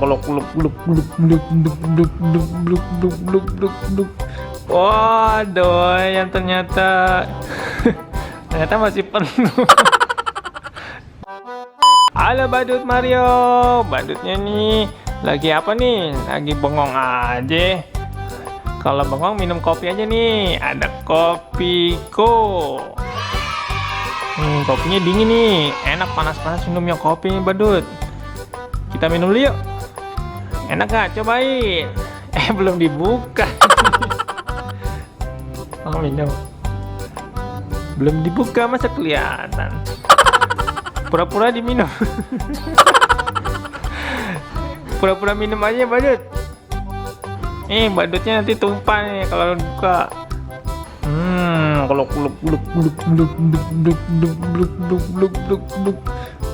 Kalau gluk gluk gluk gluk gluk gluk gluk gluk gluk gluk gluk gluk. Wah, doyan ternyata. Ternyata masih penuh. Halo Badut Mario, badutnya nih lagi apa nih? Lagi bengong aja. Kalau bengong minum kopi aja nih. Ada Kopiko. Kopinya dingin nih, enak panas-panas minumnya kopi nih Badut. Kita minum dulu yuk. Enak gak? Cobain. Belum dibuka. Oh, minum. Belum dibuka masa kelihatan. Pura-pura diminum. Pura-pura minum aja Badut. Badutnya nanti tumpah nih kalau buka. Kalau gluk gluk gluk gluk gluk gluk gluk gluk gluk gluk gluk gluk.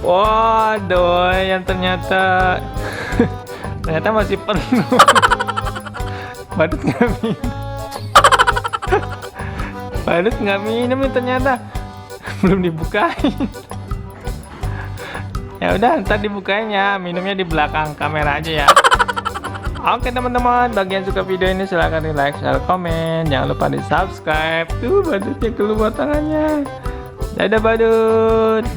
Wah, doyan ternyata. Ternyata masih penuh. Badut nggak minum. Badut nggak minum nih ternyata. Belum dibukain. Ya udah, ntar dibukain ya. Minumnya di belakang kamera aja ya. Oke teman-teman, bagi yang suka video ini silahkan di like, share, komen. Jangan lupa di subscribe. Tuh badutnya keluar tangannya. Dadah badut.